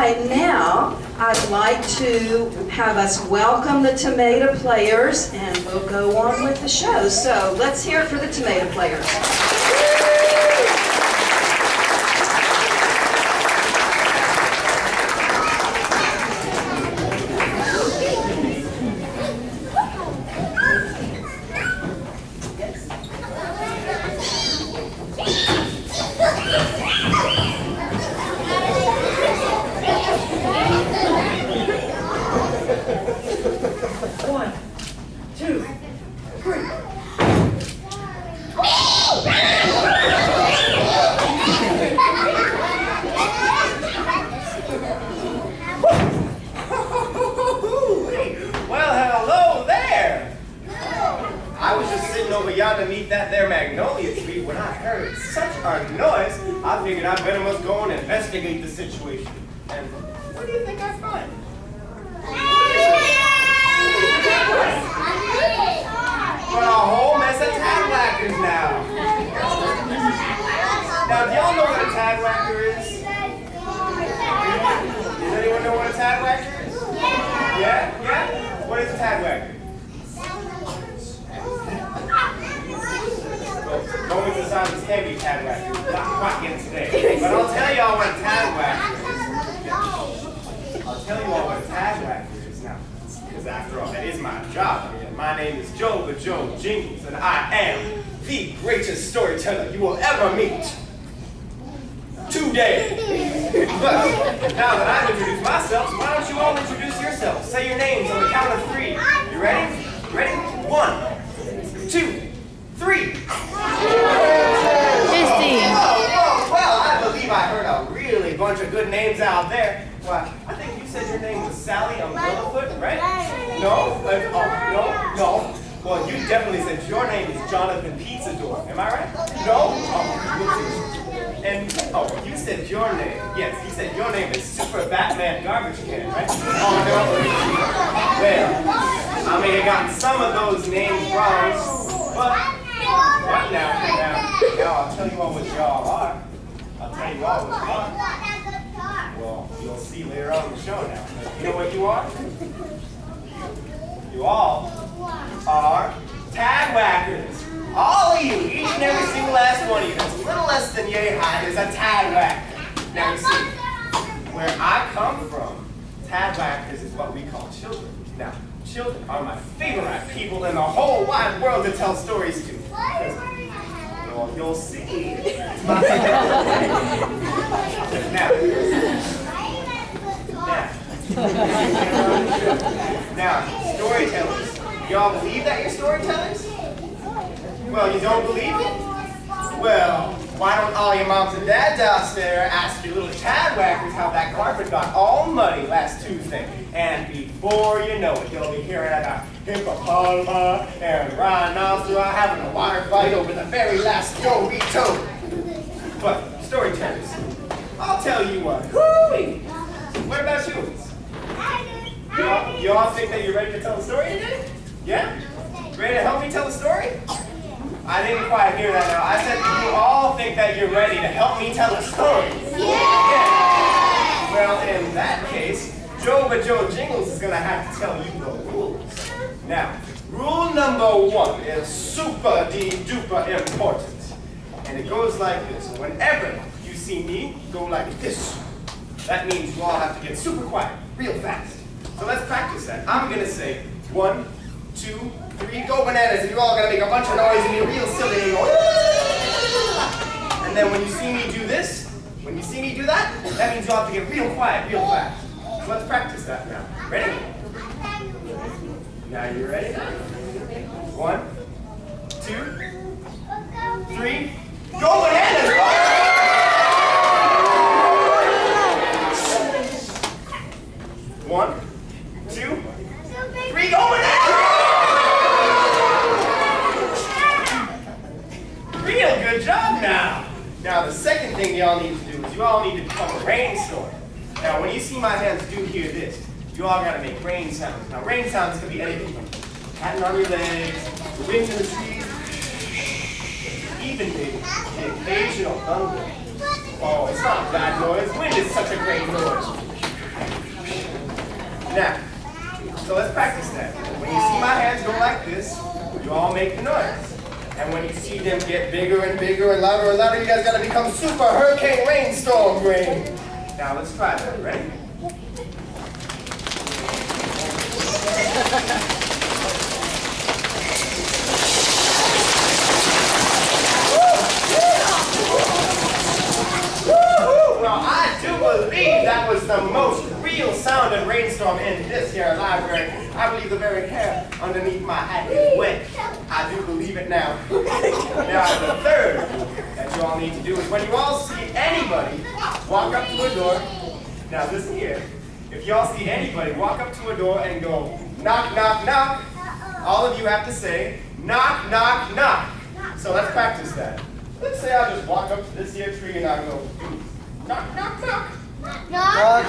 right, now I'd like to have us welcome the tomato players, and we'll go on with the show. So let's hear it for the tomato players. To meet that there magnolia tree, when I heard such a noise, I figured I better must go and investigate the situation. And what do you think I find? Well, a whole mess of tag whackers now. Now, do y'all know what a tag whacker is? Does anyone know what a tag whacker is? Yeah? Yeah? What is a tag whacker? Going to silence can be tag whacker. Not quite yet today. But I'll tell y'all what a tag whacker is. I'll tell you all what a tag whacker is now. Because after all, that is my job. My name is Joe the Joe Jingles, and I am the greatest storyteller you will ever meet. Today. But now that I've introduced myself, why don't you all introduce yourselves? Say your names on the count of 3. You ready? Ready? 1, 2, 3. Well, I believe I heard a really bunch of good names out there. Well, I think you said your name was Sally Umbrellafoot, right? No? No. Well, you definitely said your name is Jonathan Pizzador. Am I right? No? Oh, and, you said your name. Yes, you said your name is Super Batman Garbage Can, right? Oh, no. Well, I may have gotten some of those names wrong, but now, I'll tell you all what y'all are. I'll tell you all what you are. Well, you'll see later on in the show now. You know what you are? You all are tag whackers. All of you, each and every single last one of you, that's a little less than yay high, is a tag whacker. Now you see, where I come from, tag whackers is what we call children. Now, children are my favorite people in the whole wide world to tell stories to. Well, you'll see. Now, storytellers. Y'all believe that you're storytellers? Well, you don't believe it? Well, why don't all your moms and dads out there ask your little tag whackers how that carpet got all muddy last Tuesday? And before you know it, you'll be hearing about hippopotami and rhinoceros having a water fight over the very last Dorito. But, storytellers, I'll tell you what. Whoo-wee! What about you? You all think that you're ready to tell a story today? Yeah? Ready to help me tell a story? I didn't quite hear that now. I said you all think that you're ready to help me tell a story. Yeah! Well, in that case, Joe but Joe Jingles is going to have to tell you the rules. Now, rule number 1 is super duper important. And it goes like this. Whenever you see me go like this, that means you all have to get super quiet, real fast. So let's practice that. I'm going to say 1, 2, 3, go bananas, and you're all going to make a bunch of noise and you're real silly and you go, and then when you see me do this, when you see me do that, that means you'll have to get real quiet, real fast. So let's practice that now. Ready? Now you ready? 1, 2, 3, go bananas! 1, 2, 3, go bananas! Real good job now. Now the second thing y'all need to do is you all need to become a rainstorm. Now when you see my hands do here this, you all gotta make rain sounds. Now rain sounds can be anything from patting on your legs, the wind in the trees, even maybe the occasional thunder. Oh, it's not bad noise. Wind is such a great noise. Now, so let's practice that. When you see my hands go like this, you all make the noise. And when you see them get bigger and bigger and louder, you guys gotta become super hurricane rainstorm rain. Now let's try that. Ready? Well, I do believe that was the most real sounding rainstorm in this here library. I believe the very hair underneath my hat is wet. I do believe it now. Now, the third that you all need to do is when you all see anybody walk up to a door. Now, listen here. If you all see anybody walk up to a door and go, knock, knock, knock, all of you have to say, knock, knock, knock. So let's practice that. Let's say I just walk up to this here tree and I go, knock, knock, knock. Knock, knock, knock.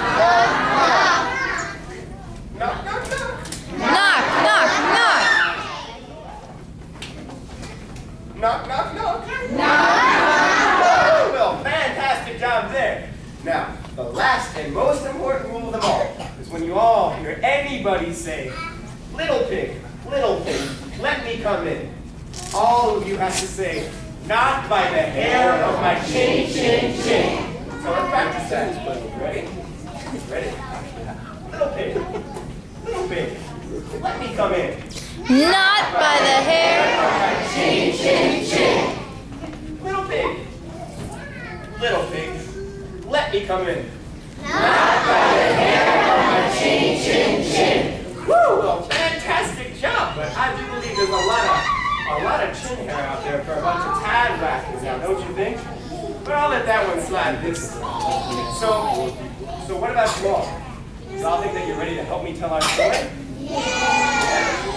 Knock, knock, knock. Knock, knock, knock. Knock, knock, knock. Knock. Well, fantastic job there. Now, the last and most important rule of them all is when you all hear anybody say, little pig, let me come in. All of you have to say, not by the hair of my chin, chin, chin. So let's practice that. Ready? Ready? Little pig, let me come in. Not by the hair of my Chin, chin, chin. Little pig, let me come in. Not by the hair of my Chin, chin, chin. Woo! Well, fantastic job, but I do believe there's a lot of chin hair out there for a bunch of tad whackers now, don't you think? But I'll let that one slide this time. So what about you all? Do y'all think that you're ready to help me tell our story? Yeah.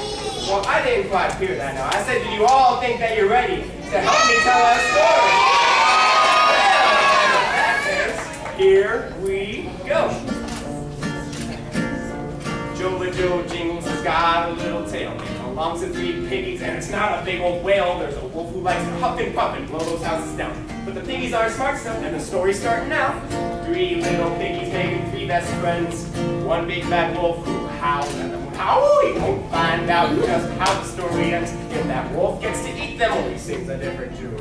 Well, I didn't quite hear that now. I said, do you all think that you're ready to help me tell our story? Well, in that case, here we go. Joe Jingles has got a little tail. It belongs to 3 piggies, and it's not a big old whale. There's a wolf who likes to huff and puff and blow those houses down. But the piggies are smart stuff, and the story's starting now. 3 little piggies making 3 best friends. 1 big bad wolf who howls at them. How? We won't find out just how the story ends. If that wolf gets to eat them, or he sings a different tune.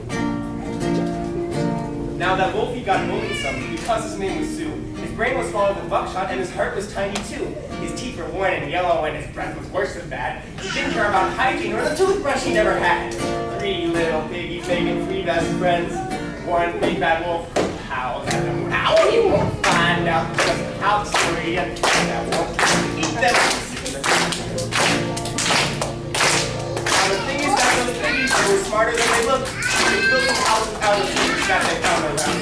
Now that wolf, he got bullied some because his name was Sue. His brain was full of buckshot and his heart was tiny too. His teeth were worn and yellow and his breath was worse than bad. He didn't care about hygiene or the toothbrush he never had. 3 little piggies making 3 best friends. 1 big bad wolf who howls at them. How? You won't find out just how the story ends. That wolf eat them. Now the thing is that those piggies were smarter than they looked. They built these houses out of things that they found around.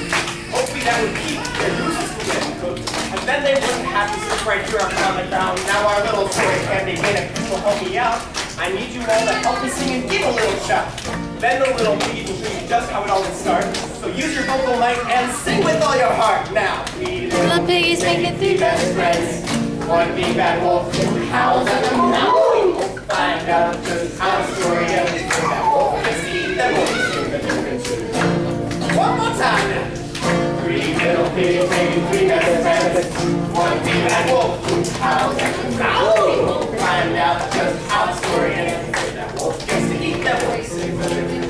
Hopefully that would keep their roosters from getting cooked. And then they wouldn't have to sit right here up on the ground. Now our little story can begin. If you will help me out, I need you all to help me sing and give a little shout. Then the little piggies will show you just how it all would start. So use your vocal mic and sing with all your heart. Now, 3 little piggies making 3 best friends. 1 big bad wolf who howls at them. Now we will find out just how the story ends. That wolf gets to eat them or we sing the difference. One more time now. 3 little piggies making 3 best friends. 1 big bad wolf who howls at them. Now we will find out just how the story ends. That wolf gets to eat them or we sing the difference.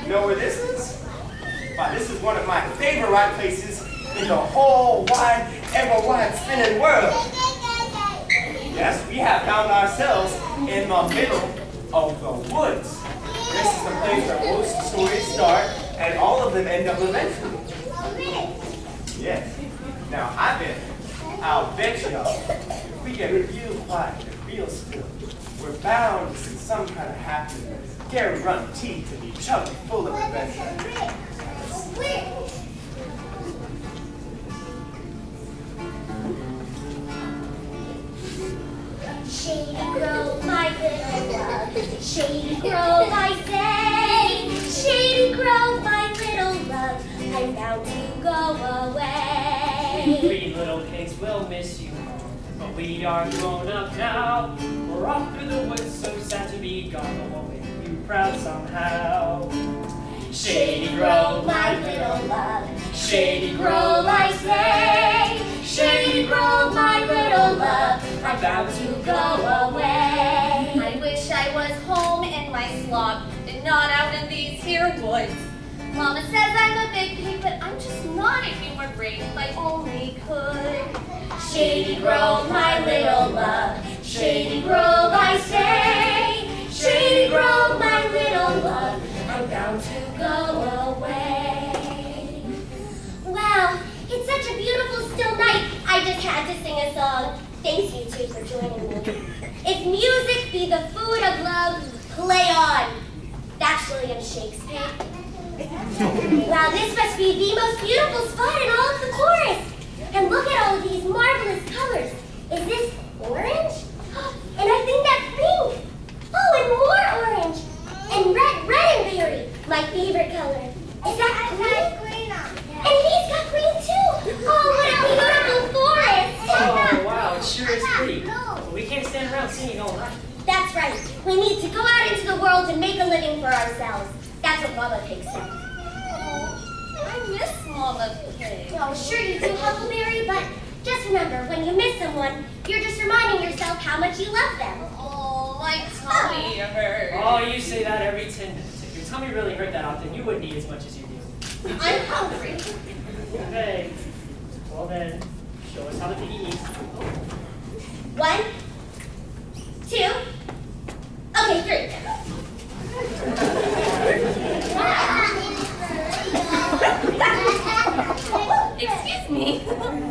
You know where this is? Why, this is one of my favorite places in the whole wide, ever-wide spinning world. Yes, we have found ourselves in the middle of the woods. This is the place where most stories start, and all of them end up eventually. Yes. Now, I'll bet y'all, if we get real quiet and real still, we're bound to see some kind of happiness. Gary run teeth to be chubby, full of adventure. Shady grove, my little love. Shady grove, I say. Shady grove, my little love. I'm bound to go away. 3 little pigs will I'll miss you. But we are grown up now. We're off through the woods, so sad to be gone. But we'll make you proud somehow. Shady Grove, my little love. Shady Grove, I say. Shady Grove, my little love. I'm bound to go away. I wish I was home in my slop and not out in these here woods. Mama says I'm a big pig, but I'm just not if you were brave if I only could. Shady Grove, my little love. Shady Grove, I say. Shady Grove, my little love. I'm bound to go away. Wow, it's such a beautiful still night. I just had to sing a song. Thanks you two for joining me. If music be the food of love, play on. That's William Shakespeare. Wow, this must be the most beautiful spot in all of the forest. And look at all of these marvelous colors. Is this orange? And I think that's pink. Oh, and more orange. And red and berry, my favorite color. Is that green? And he's got green too. Oh, what a beautiful forest. Oh, wow, it sure is pretty. But we can't stand around singing all night. That's right. We need to go out into the world and make a living for ourselves. That's what Mama Pig said. I miss Mama Pig. Oh, sure you do, Huckleberry, but just remember, when you miss someone, you're just reminding yourself how much you love them. Oh, my tummy hurts. Oh, you say that every 10 minutes. If your tummy really hurt that often, you wouldn't eat as much as you do. I'm hungry. Okay. Well then, show us how the piggy eats. 1, 2, okay, 3. Excuse me.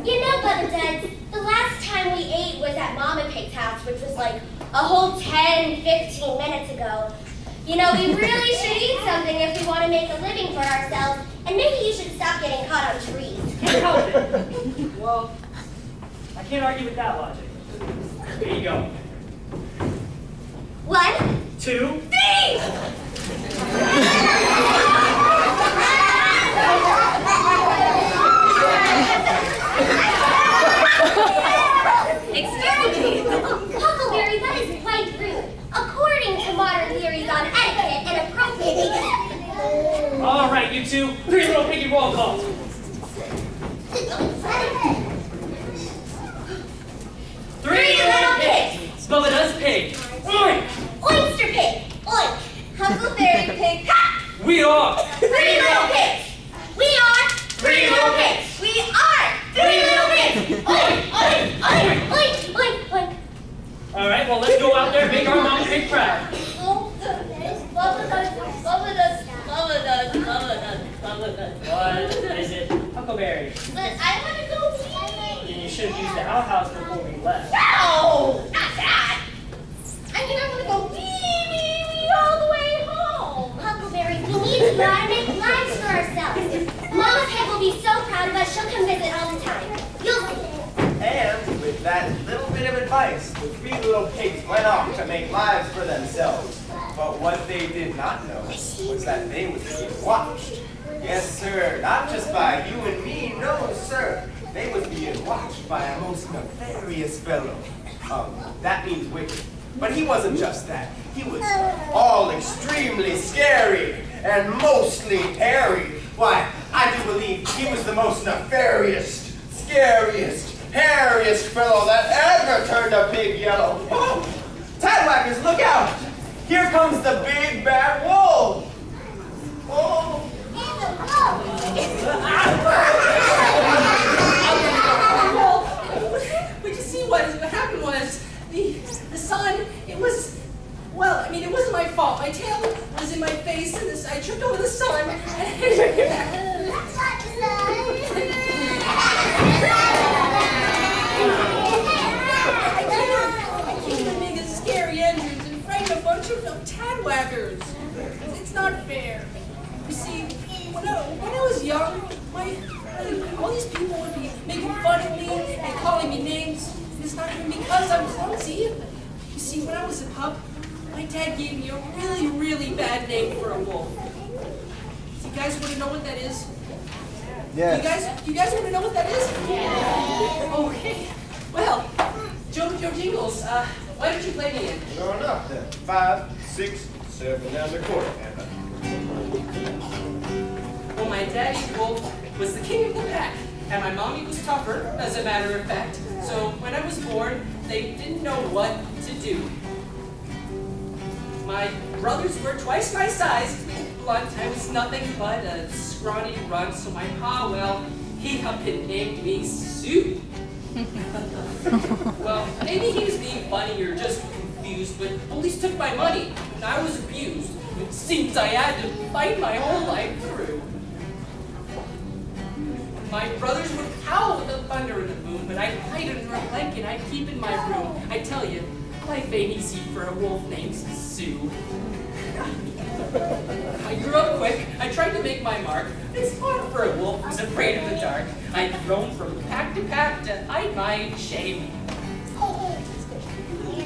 You know, Bubba Duds, the last time we ate was at Mama Pig's house, which was like a whole 10, 15 minutes ago. You know, we really should eat something if we want to make a living for ourselves, and maybe you should stop getting caught on trees. Can't help it. Well, I can't argue with that logic. Here you go. 1, 2. 3! Excuse me. Huckleberry, that is quite rude. According to modern theories on etiquette and appropriate eating. All right, you two. 3 little piggy roll calls. 3 little pigs. Bubba does pig. Oink! Oyster pig. Oink. Huckleberry Pig. Ha! We are 3 little pigs. We are 3 little pigs. We are 3 little pigs. Oink, oink, oink, oink, oink, oink. All right, well, let's go out there and make our mama pig proud. Oh, goodness. Bubba does, Bubba does, Bubba does, Bubba does, Bubba does. What is it? Huckleberry. But I want to go pee. Then you should have used the outhouse before we left. No, not that. I mean, I want to go pee all the way home. Huckleberry, we need to learn to make lives for ourselves. Mama Pig will be so proud of us, she'll come visit all the time. You'll see. And with that little bit of advice, the 3 little pigs went off to make lives for themselves. But what they did not know was that they would be watched. Yes, sir, not just by you and me, no, sir. They was being watched by a most nefarious fellow. That means wicked. But he wasn't just that. He was all extremely scary and mostly hairy. Why, I do believe he was the most nefarious, scariest, hairiest fellow that ever turned a pig yellow. Oh, Tadwhackers, look out! Here comes the big bad wolf. Oh. But you see, what happened was the sun. It was, well, I mean, it wasn't my fault. My tail was in my face, and I tripped over the sun. I came to make a scary entrance and frightened a bunch of tadwhackers. It's not fair. You see, when I was young, all these people would be making fun of me and calling me names. It's not even because I'm clumsy. You see, when I was a pup, my dad gave me a really, really bad name for a wolf. Do you guys want to know what that is? Yes. You guys want to know what that is? Yeah. Okay. with your jingles. Why don't you play me in? Sure enough then. 5, 6, 7 down the quarter. Well, my daddy wolf was the king of the pack, and my mommy was tougher, as a matter of fact. So when I was born, they didn't know what to do. My brothers were twice my size. Blunt, I was nothing but a scrawny runt, so my pa, well, he up and named me Sue. Well, maybe he was being funny or just confused, but police took my money, and I was abused. It seems I had to fight my whole life through. My brothers would howl with the thunder and the boom, but I'd hide under a blanket I'd keep in my room. I tell you, life ain't easy for a wolf named Sue. I grew up quick. I tried to make my mark. It's hard for a wolf who's afraid of the dark. I'd roam from pack to pack to hide my shame.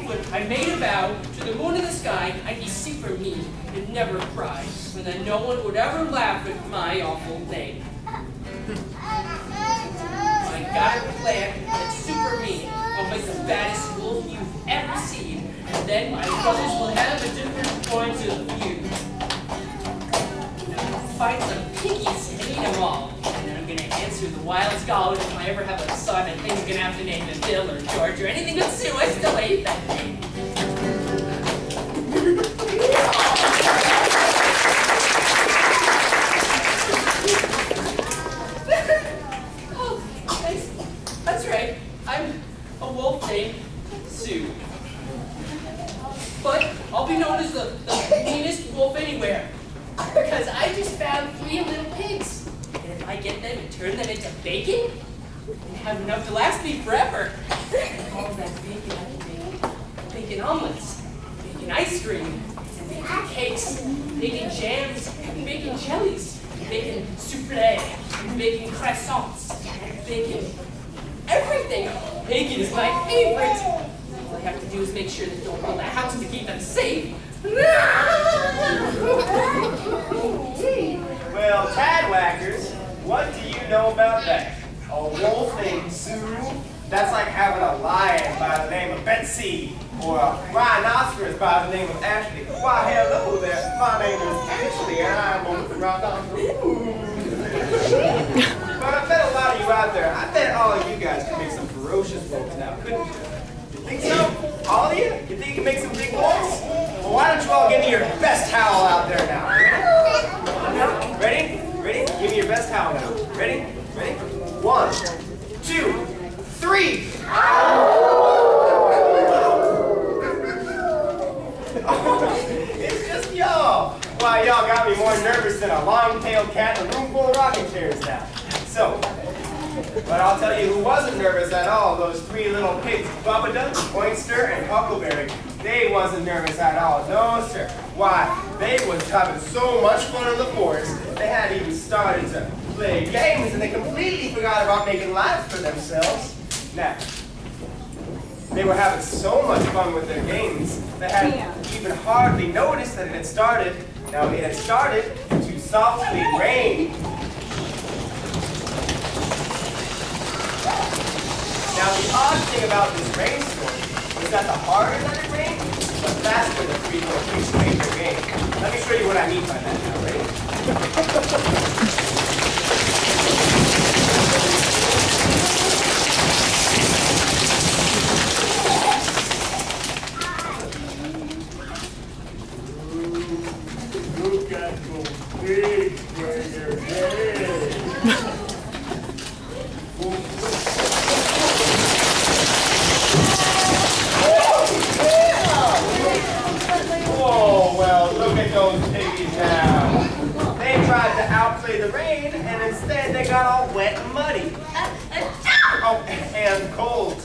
But I made a vow to the moon and the sky I'd be super mean and never cry, and that no one would ever laugh at my awful name. I got a plan that's super mean. I'll make the baddest wolf you've ever seen, and then my brothers will have a different point of view. Find some piggies and eat them all. And then I'm gonna answer the wildest call. If I ever have a son, I think I'm gonna have to name him Bill or George or anything but Sue. I still hate that name. Oh, thanks. That's right. I'm a wolf named Sue. But I'll be known as the meanest wolf anywhere. Because I just found 3 little pigs. And if I get them and turn them into bacon, I have enough to last me forever. And all that bacon I can make bacon omelets, bacon ice cream, and bacon cakes, bacon jams, and bacon jellies, bacon souffle, and bacon croissants, and bacon everything. Bacon is my favorite. All I have to do is make sure they don't build a house to keep them safe. Well, Tadwhackers, what do you know about that? A wolf named Sue? That's like having a lion by the name of Betsy, or a rhinoceros by the name of Ashley. Why, hello there. My name is Ashley, and I'm a rhinoceros. But I bet a lot of you out there, I bet all of you guys can make some ferocious wolves now, couldn't you? You think so? All of you? You think you can make some big wolves? Well, why don't you all give me your best howl out there now? Ready? Ready? Give me your best howl now. Ready? Ready? 1, 2, 3. It's just y'all. Why, y'all got me more nervous than a long-tailed cat in a room full of rocking chairs now. So, but I'll tell you who wasn't nervous at all, those 3 little pigs, Bubba Duck, Oyster, and Huckleberry. They wasn't nervous at all, no sir. Why, they was having so much fun in the forest, they hadn't even started to play games, and they completely forgot about making lives for themselves. Now, they were having so much fun with their games, they hadn't even hardly noticed that it had started. Now, it had started to softly rain. Now, the odd thing about this rainstorm was that the harder that it rained, the faster the 3 little pigs played their game. Let me show you what I mean by that now, ready? Look at those pigs play their game. Whoa, well, look at those piggies now. They tried to outplay the rain, and instead they got all wet and muddy. Oh, and cold.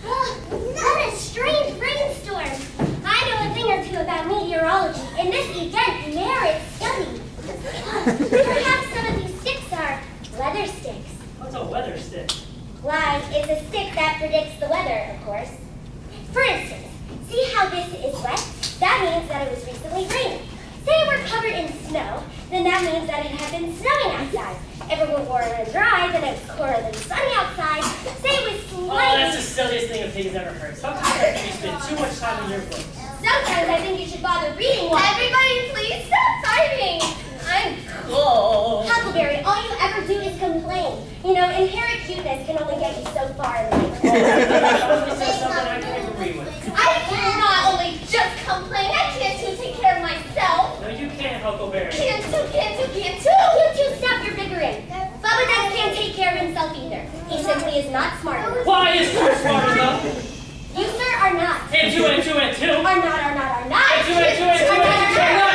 What a strange rainstorm. I know a thing or two about meteorology, and this event merits study. Perhaps some of these sticks are weather sticks. What's a weather stick? Why, it's a stick that predicts the weather, of course. For instance, see how this is wet? That means that it was recently raining. Say it were covered in snow, then that means that it had been snowing outside. If it were warm and dry, then it was cooler than sunny outside. Say it was Oh, that's slightly... the silliest this thing of pigs never hurts. Sometimes I think you spend too much time in your books. Sometimes I think you should bother reading one. Everybody, please stop fighting. I'm cold. Huckleberry, all you ever do is complain. You know, inherent cuteness can only get you so far in life. Somebody says something I can agree with. I cannot only just complain. I can't too take care of myself. No, you can't, Huckleberry. Can't too. You two stop your bickering. Bubba Duck can't take care of himself either. He simply is not smart enough. Why is you smart enough? You, sir, are not. And two and two and two. Are not. And two and two and two and two and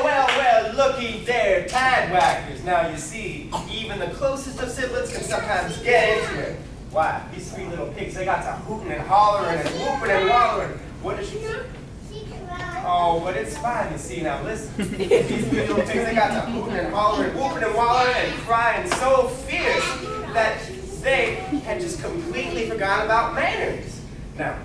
Well, looky there, tadwhackers. Now you see, even the closest of siblings can sometimes get into it. Why, these three little pigs, they got to hooting and hollering and whooping and wallering. What did she do? Oh, but it's fine, you see. Now listen, these three little pigs, they got to hooting and hollering, whooping and wallering and crying so fierce that they had just completely forgotten about manners. Now,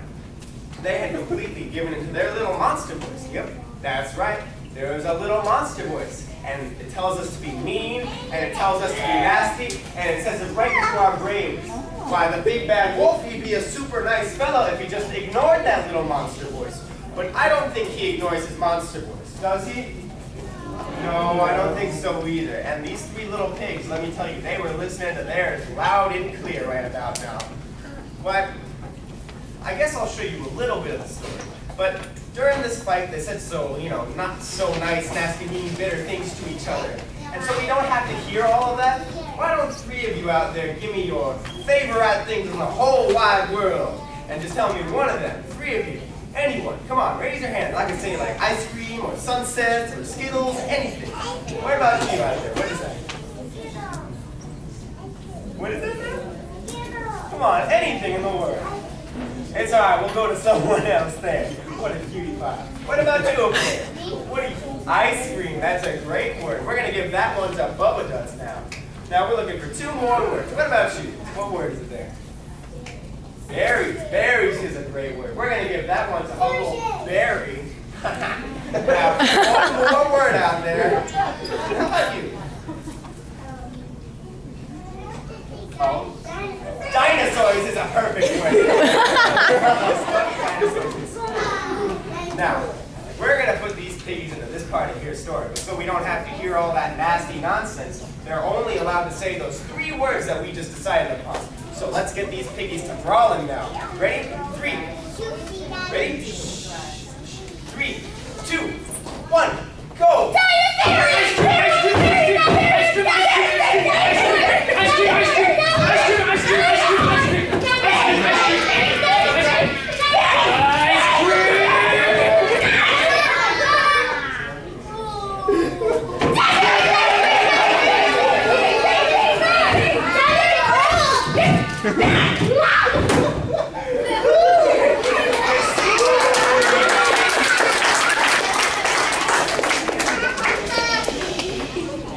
they had completely given into their little monster voice. Yep, that's right. There is a little monster voice, and it tells us to be mean, and it tells us to be nasty, and it says it right into our brains. Why, the big bad wolf, he'd be a super nice fella if he just ignored that little monster voice. But I don't think he ignores his monster voice, does he? No, I don't think so either. And these three little pigs, let me tell you, they were listening to theirs loud and clear right about now. But I guess I'll show you a little bit of the story. But during this fight, they said not so nice, nasty, mean, bitter things to each other. And so we don't have to hear all of that. Why don't three of you out there give me your favorite things in the whole wide world? And just tell me one of them, three of you. Anyone, come on, raise your hand. I can say like ice cream or sunsets or Skittles, anything. What about you out there? What is that? What is that? Come on, anything in the world. It's all right, we'll go to someone else there. What a cutie pie. What about you over there? What are you? Ice cream, that's a great word. We're going to give that one to Bubba Ducks now. Now we're looking for two more words. What about you? What word is it there? Berries. Berries is a great word. We're going to give that one to Huckleberry. Now, one more word out there. How about you? Oh. Dinosaurs is a perfect word. Now, we're going to put these piggies into this part of your story, so we don't have to hear all that nasty nonsense. They're only allowed to say those three words that we just decided upon. So let's get these piggies to brawling now. Ready? Three. Ready? 3, 2, 1, go!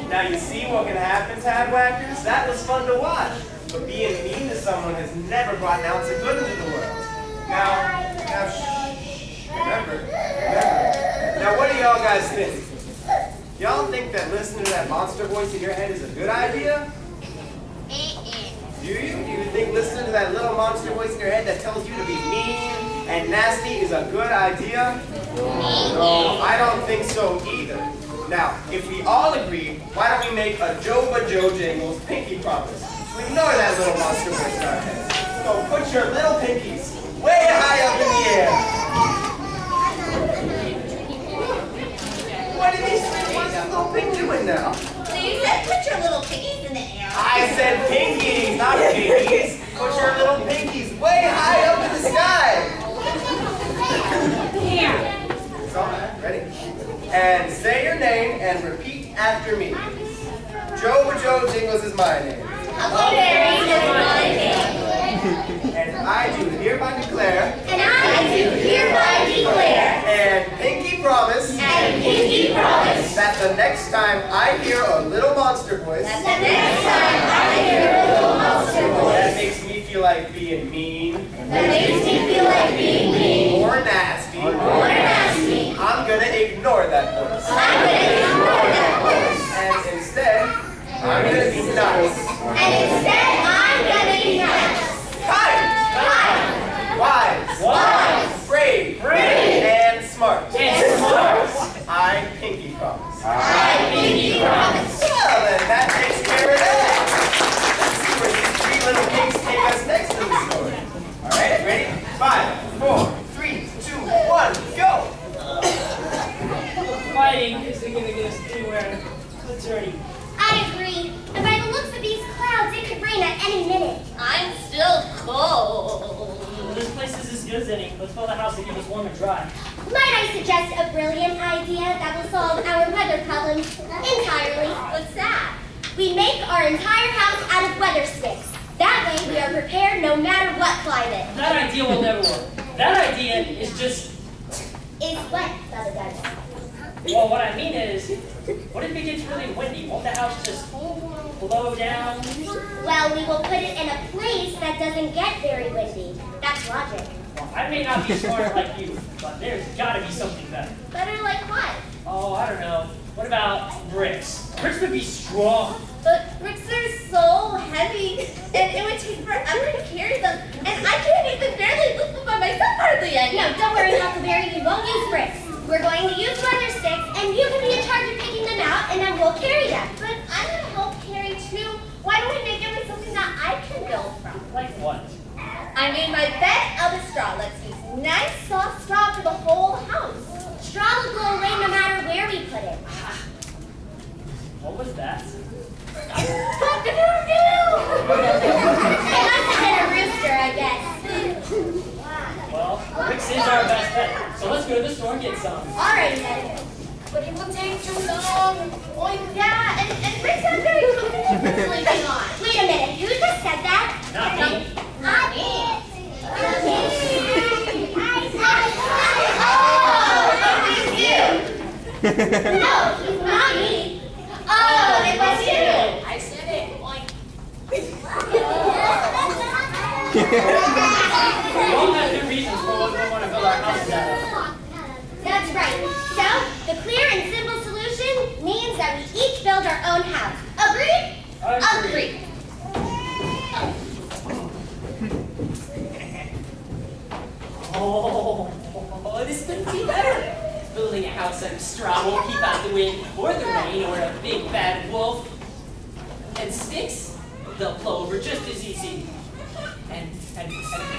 Now you see what can happen, tadwhackers? That was fun to watch. But being mean to someone has never brought an ounce of good into the world. Now, shh, remember. Now what do y'all guys think? Y'all think that listening to that monster voice in your head is a good idea? Do you? Do you think listening to that little monster voice in your head that tells you to be mean and nasty is a good idea? No, I don't think so either. Now, if we all agree, why don't we make a Joba Joe Jingles pinky promise to ignore that little monster voice in our head. So put your little pinkies way high up in the air. What are these things? What's this little pig doing now? You said put your little piggies in the air. I said pinkies, not pinkies. Put your little pinkies way high up in the sky. Here. It's all right. Ready? And say your name and repeat after me. Joba Joe Jingles is my name. Huckleberry is my name. And I do hereby declare. And I do hereby declare. And pinky promise. And pinky promise. That the next time I hear a little monster voice. That the next time I hear a little monster That voice. makes me feel like being mean. That makes me feel like being mean. Or nasty. Or nasty. I'm gonna ignore that voice. I'm gonna ignore that voice. And instead, I'm gonna be nice. And instead, I'm gonna be nice. easy as any. Let's fill the house to keep us warm and dry. Might I suggest a brilliant idea that will solve our weather problems entirely? What's that? We make our entire house out of weather sticks. That way we are prepared no matter what climate. That idea will never work. That idea is just... Is what, Brother Gunn? Well, what I mean is, what if it gets really windy? Won't the house just blow down? Well, we will put it in a place that doesn't get very windy. That's logic. Well, I may not be smart like you, but there's gotta be something better. Better like what? Oh, I don't know. What about bricks? Bricks would be strong. But bricks are so heavy, and it would take forever to carry them, and I can't even barely lift them by myself hardly any. No, don't worry, Huckleberry, we won't use bricks. We're going to use weather sticks, and you can be in charge of picking them out, and then we'll carry them. But I'm gonna help carry too. Why don't we make it with something that I can build from? Like what? I made my bed out of straw. Let's use nice soft straw for the whole house. Straw will go away no matter where we put it. What was that? It must have been a rooster, I guess. Well, bricks is our best bet. So let's go to the store and get some. Alrighty then. But it will take too long. Oh, yeah, and bricks aren't very comfortable for sleeping on. Wait a minute, who just said that? Not me. Not me. No, he's not me. Oh, it was you. I said it. Like, We all have good reasons for what we want to build our houses out of. That's right. So, the clear and simple solution means that we each build our own house. Agreed? Agreed. Oh, this couldn't be better. Building a house out of straw won't keep out the wind or the rain or a big bad wolf. And sticks, they'll blow over just as easy. And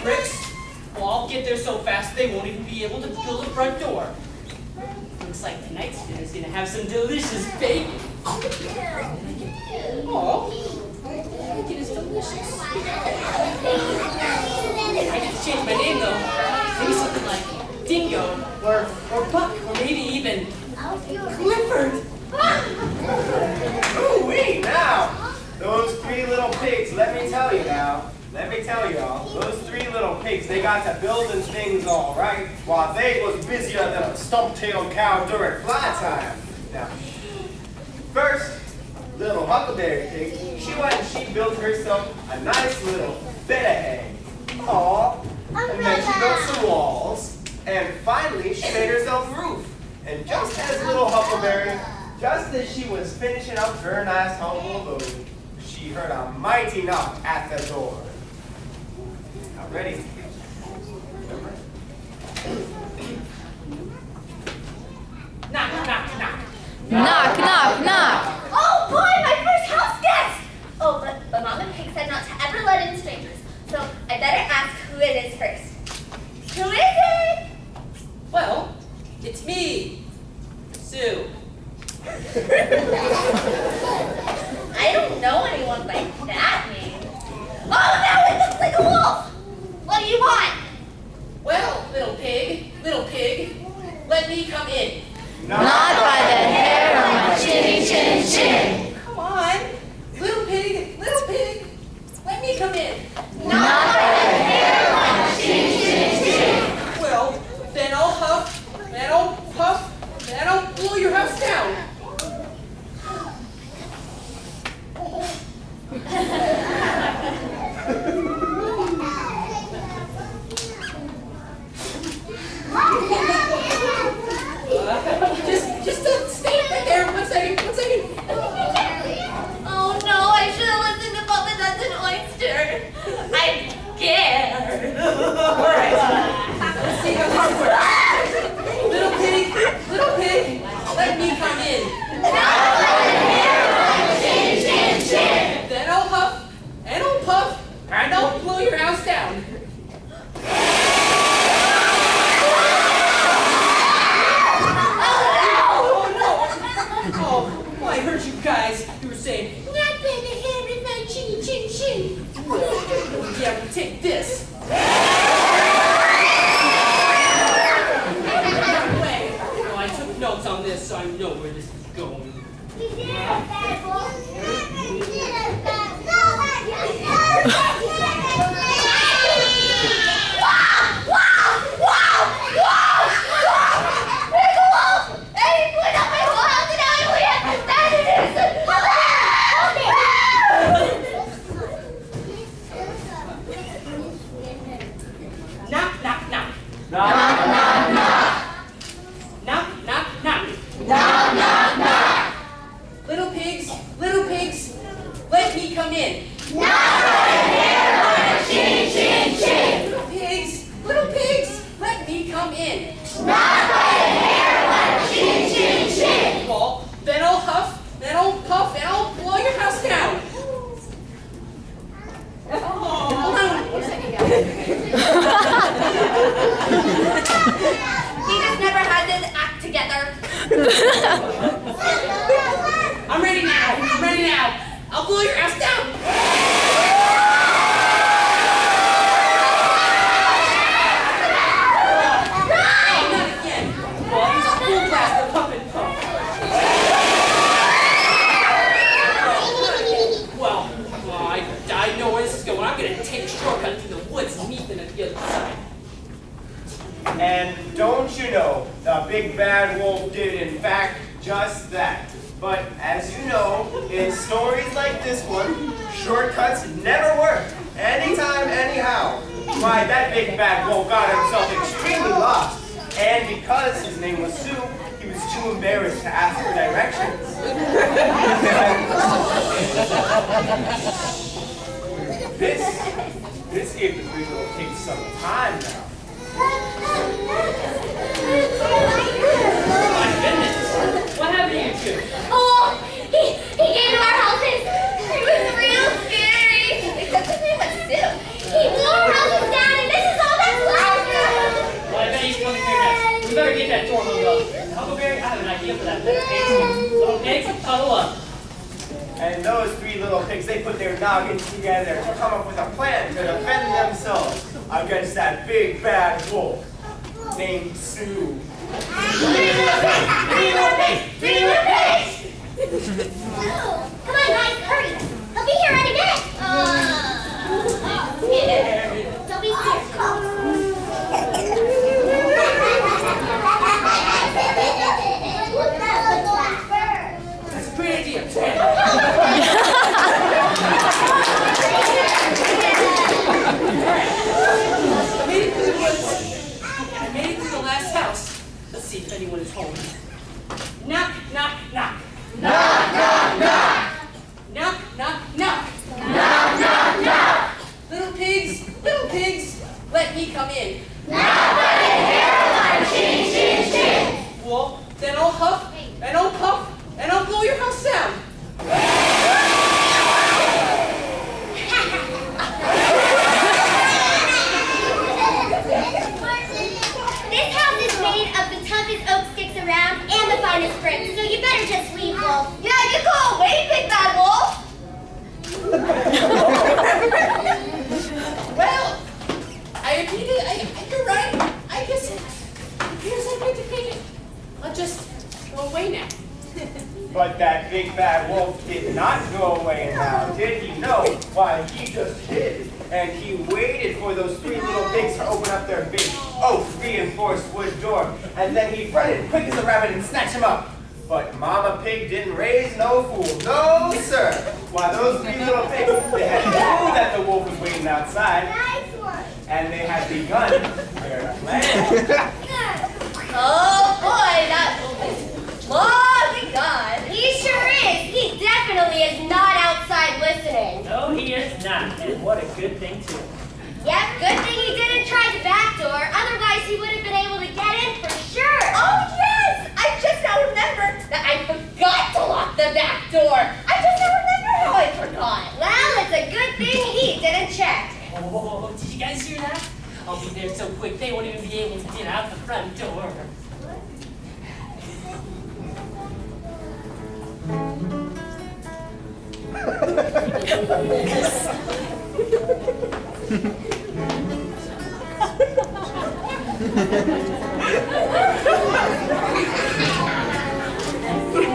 bricks, well, I'll get there so fast they won't even be able to build a front door. Looks like tonight's dinner's gonna have some delicious bacon. Oh, bacon is delicious. I get to change my name though. Maybe something like Dingo, or Buck, or maybe even Clifford. Ooh-wee, now! Those three little pigs, let me tell you now. Let me tell y'all, those three little pigs, they got to building things all right, while they was busier than a stump-tailed cow during fly time. Now, first, little Huckleberry Pig, she went and she built herself a nice little bed of hay. Aw, and then she built some walls, and finally she made herself a roof. And just as little Huckleberry, just as she was finishing up her nice humble abode, she heard a mighty knock at the door. Now, ready? Knock, knock, knock. Knock, knock, knock. oh boy, my first house guest! Oh, but Mama Pig said not to ever let in strangers. So I better ask who it is first. Who is it? Well, it's me, Sue. I don't know anyone by that name. Oh no, it looks like a wolf! What do you want? Well, little pig, let me come in. Not by the hair on my chinny chin chin. Come on, little pig, let me come in. Not by the hair on my chinny chin chin. Well, then I'll huff, then I'll puff, then I'll blow your house down. Just stay right there. One second. Oh no, I should have listened to Papa Nuts and Oyster. I'm scared. All right. Let's see how this works. Little pig, let me come in. Then I'll huff, and I'll puff, and I'll blow your house down. Oh no! Oh, well, I heard you guys. You were saying, Not by the hair in my chinny chin chin. yeah, well, take this. We did it, Bad Wolf. We did it, Bad Wolf. Knock, knock, knock. Knock, knock, knock. Knock, knock, knock. Knock, knock, knock. Little pigs, let me come in. Knock on the hair on a chin, chin, chin. Little pigs, let me come in. Knock on the hair on a chin, chin, chin. Well, then I'll huff, then I'll puff, and I'll blow your house down. He just never had his act together. I'm ready now. I'll blow your house down. Oh, not again. Well, he's a full blast of puff and puff. Well, I know where this is going. I'm gonna take a shortcut through the woods and meet them at the other side. And don't you know, the big bad wolf did in fact just that. But as you know, in stories like this one, shortcuts never work. Anytime, anyhow. Why, that big bad wolf got himself extremely lost. And because his name was Sue, he was too embarrassed to ask for directions. This gave the three little pigs some time now. My goodness. What happened to you two? Oh, he came to our houses. He was real scary. Except his name was Sue. He blew our houses down, and this is all that's left. Well, I bet he's coming here next. We better get that door hung up. Huckleberry, I have an idea for that. Little pigs, huddle up. And those three little pigs, they put their noggins together to come up with a plan to defend themselves against that big bad wolf named Sue. Three little pigs. Come on, guys, hurry. He'll be here any minute. Don't be That's a great idea. I made it through the woods, and I made it through the last house. Let's see if anyone is home. Knock, knock, knock. Knock, knock, knock. Knock, knock, knock. Knock, knock, knock. Little pigs, let me come in. Knock on the hair on a chin, chin, chin. Well, then I'll huff, and I'll puff, and I'll blow your house down. This house is made of the toughest oak sticks around and the finest bricks, so you better just leave, Wolf. Yeah, you go away, big bad wolf. Well, you're right. I guess I'm going to take it. I'll just go away now. But that big bad wolf did not go away now, did he? No, why, he just hid. And he waited for those three little pigs to open up their big oak-reinforced wood door. And then he run in quick as a rabbit and snatch him up. But Mama Pig didn't raise no fool. No, sir. Why, those three little pigs, they had knew that the wolf was waiting outside. And they had begun their plan. Oh boy, that wolf is long gone. He sure is. He definitely is not outside listening. No, he is not. And what a good thing, too. Yep, good thing he didn't try the back door. Otherwise, he would have been able to get in for sure. Oh yes, I just now remember that I forgot to lock the back door. I just now remember how I forgot. Well, it's a good thing he didn't check. Oh, did you guys hear that? I'll be there so quick they won't even be able to get out the front door.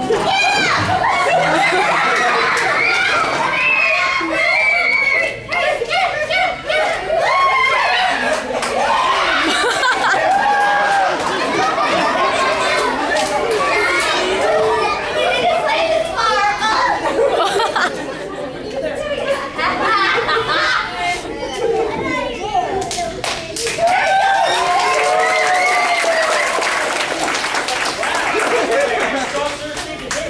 Yeah!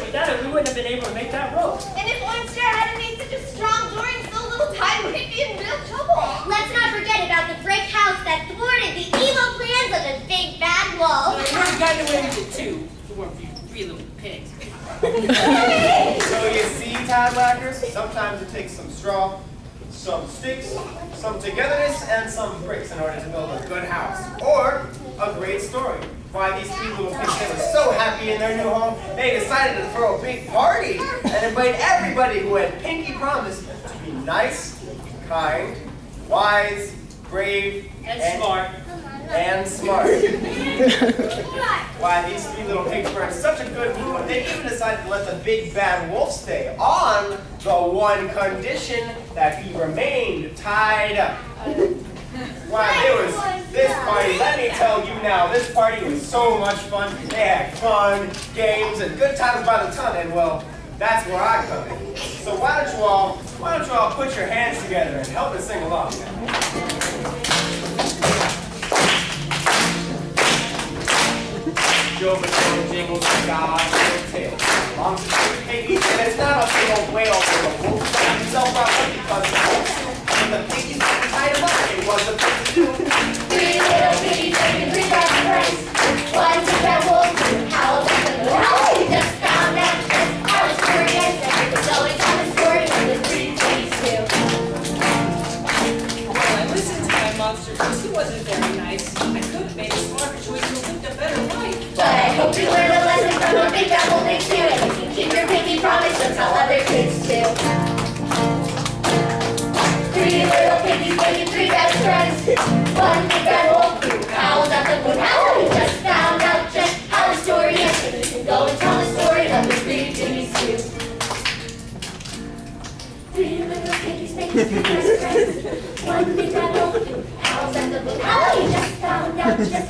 Without it, we wouldn't have been able to make that rope. And if Oyster hadn't made such a strong door in so little time, we'd be in real trouble. Let's not forget about the brick house that thwarted the evil plans of the big bad wolf. We would have gotten away with it too. If it weren't for you three little pigs. So you see, Tadwhackers, sometimes it takes some straw, some sticks, some togetherness, and some bricks in order to build a good house. Or a great story. Why these three little pigs, they were so happy in their new home, they decided to throw a big party and invite everybody who had pinky promised to be nice, kind, wise, brave, And smart. and smart. Why, these three little pigs were in such a good mood, they even decided to let the big bad wolf stay on the one condition that he remained tied up. Why, there was this party, let me tell you now, this party was so much fun. They had fun, games, and good times by the ton, and well, that's where I come in. So why don't you all put your hands together and help us sing along. Joe Patrol jingles the God's little tail. Long to the piggies, and it's not a big old whale for the wolf. Got himself out because the wolf and the piggies tied him up. It was a thing to do. Three little piggies taking 3 bags of rice. One big bad wolf howled at the moon. We just found out just how the story ends. And we're going on the story of the 3 piggies too. Well, I listened to my monster because he wasn't very nice. I could have made a smarter choice and lived a better life. But I hope you learned a lesson from the big bad wolf next year. And if you keep your pinky promise, you'll tell other kids too. 3 little piggies making 3 best friends. One big bad wolf who howled at the moon. How we just found out just how the story ends. And you can go and tell the story of the 3 piggies too. 3 little piggies making 3 best friends. One big bad wolf who howls at the moon. How we just found out just